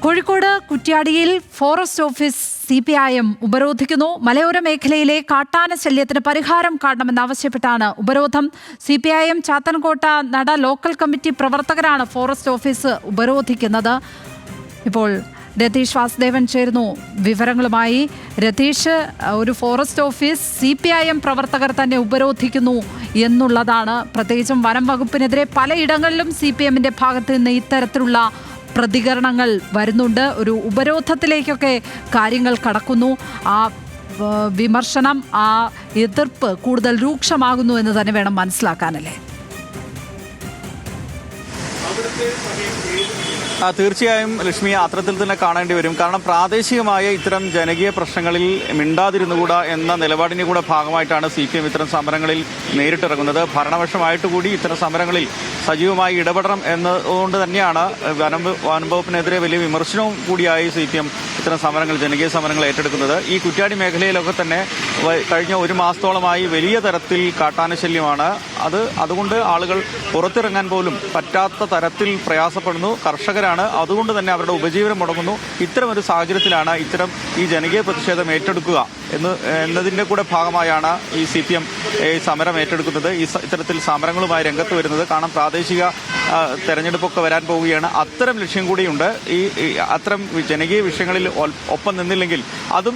കോഴിക്കോട് കുറ്റ്യാടിയിൽ forest office CPIM ഉപരോധിക്കുന്നു. മലയോര മേഖലയിലെ കാട്ടാന ശല്യത്തിന് പരിഹാരം കാണണമെന്നാവശ്യപ്പെട്ടാണ് ഉപരോധം. CPIM ചാത്തൻകോട്ട നട ലോക്കൽ കമ്മിറ്റി പ്രവർത്തകരാണ് ഫോറസ്റ്റ് ഓഫീസ് ഉപരോധിക്കുന്നത്. ഇപ്പോൾ രതീഷ് വാസുദേവൻ ചേരുന്നു വിവരങ്ങളുമായി. രതീഷ്, ഒരു ഫോറസ്റ്റ് ഓഫീസ് CPIM പ്രവർത്തകർ തന്നെ ഉപരോധിക്കുന്നു എന്നുള്ളതാണ്. പ്രത്യേകിച്ചും വനം വകുപ്പിനെതിരെ പലയിടങ്ങളിലും CPMന്റെ ഭാഗത്ത് നിന്ന് ഇത്തരത്തിലുള്ള പ്രതികരണങ്ങൾ വരുന്നുണ്ട്. ഒരു ഉപരോധത്തിലേക്കൊക്കെ കാര്യങ്ങൾ കടക്കുന്നു. ആ വിമർശനം, ആ എതിർപ്പ് കൂടുതൽ രൂക്ഷമാകുന്നു എന്ന് തന്നെ വേണം മനസ്സിലാക്കാനല്ലേ? തീർച്ചയായും ലക്ഷ്മി, അത്തരത്തിൽ തന്നെ കാണേണ്ടി വരും. കാരണം പ്രാദേശികമായ ഇത്തരം ജനകീയ പ്രശ്നങ്ങളിൽ മിണ്ടാതിരുന്നുകൂടാ എന്ന നിലപാടിന്റെ കൂടെ ഭാഗമായിട്ടാണ് CPM ഇത്തരം സമരങ്ങളിൽ നേരിട്ടിറങ്ങുന്നത്. ഭരണപക്ഷമായിട്ട് കൂടി ഇത്തരം സമരങ്ങളിൽ സജീവമായി ഇടപെടണം എന്നതുകൊണ്ട് തന്നെയാണ് വനംവകുപ്പിനെതിരെ വലിയ വിമർശനവും കൂടിയായി CPM ഇത്തരം സമരങ്ങൾ, ജനകീയ സമരങ്ങൾ ഏറ്റെടുക്കുന്നത്. ഈ കുറ്റ്യാടി മേഖലയിലൊക്കെ തന്നെ കഴിഞ്ഞ ഒരു മാസത്തോളമായി വലിയ തരത്തിൽ കാട്ടാനശല്യമാണ്. അതുകൊണ്ട് ആളുകൾ പുറത്തിറങ്ങാൻ പോലും പറ്റാത്ത തരത്തിൽ പ്രയാസപ്പെടുന്നു. കർഷകരാണ്, അതുകൊണ്ട് തന്നെ അവരുടെ ഉപജീവനം മുടങ്ങുന്നു. ഇത്തരമൊരു സാഹചര്യത്തിലാണ് ഈ ജനകീയ പ്രതിഷേധം ഏറ്റെടുക്കുക എന്നതിൻ്റെ കൂടെ ഭാഗമായാണ് ഈ CPM സമരം ഏറ്റെടുക്കുന്നത്. ഇത്തരത്തിൽ സമരങ്ങളുമായി രംഗത്ത് വരുന്നത് കാരണം പ്രാദേശിക തെരഞ്ഞെടുപ്പൊക്കെ വരാൻ പോവുകയാണ്. അത്തരം ലക്ഷ്യം കൂടിയുണ്ട്. അത്തരം ജനകീയ വിഷയങ്ങളിൽ ഒപ്പം നിന്നില്ലെങ്കിൽ അതും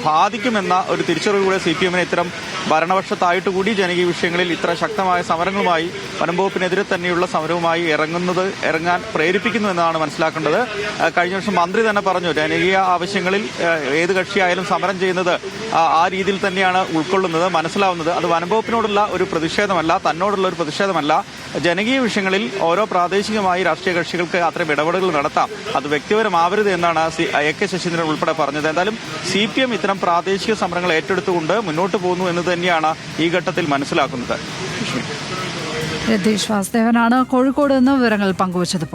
ബാധിക്കുമെന്ന ഒരു തിരിച്ചറിവ് കൂടെ CPMന് ഇത്തരം ഭരണപക്ഷത്തായിട്ട് കൂടി ജനകീയ വിഷയങ്ങളിൽ ഇത്ര ശക്തമായ സമരങ്ങളുമായി വനംവകുപ്പിനെതിരെ തന്നെയുള്ള സമരവുമായി ഇറങ്ങാൻ പ്രേരിപ്പിക്കുന്നു എന്നാണ് മനസ്സിലാക്കേണ്ടത്. കഴിഞ്ഞ വർഷം മന്ത്രി തന്നെ പറഞ്ഞു, ജനകീയ ആവശ്യങ്ങളിൽ ഏത് കക്ഷിയായാലും സമരം ചെയ്യുന്നത് ആ രീതിയിൽ തന്നെയാണ് ഉൾക്കൊള്ളുന്നത്, മനസ്സിലാവുന്നത്. അത് വനംവകുപ്പിനോടുള്ള ഒരു പ്രതിഷേധമല്ല, തന്നോടുള്ള ഒരു പ്രതിഷേധമല്ല. ജനകീയ വിഷയങ്ങളിൽ ഓരോ പ്രാദേശികമായി രാഷ്ട്രീയ കക്ഷികൾക്ക് അത്തരം ഇടപെടലുകൾ നടത്താം, അത് വ്യക്തിപരമാവരുത് എന്നാണ് AK ശശീന്ദ്രൻ ഉൾപ്പെടെ പറഞ്ഞത്. എന്തായാലും CPM ഇത്തരം പ്രാദേശിക സമരങ്ങൾ ഏറ്റെടുത്തുകൊണ്ട് മുന്നോട്ട് പോകുന്നു എന്ന് തന്നെയാണ് ഈ ഘട്ടത്തിൽ മനസ്സിലാക്കുന്നത്. രതീഷ് വാസുദേവനാണ് കോഴിക്കോട് നിന്ന് വിവരങ്ങൾ പങ്കുവച്ചത്.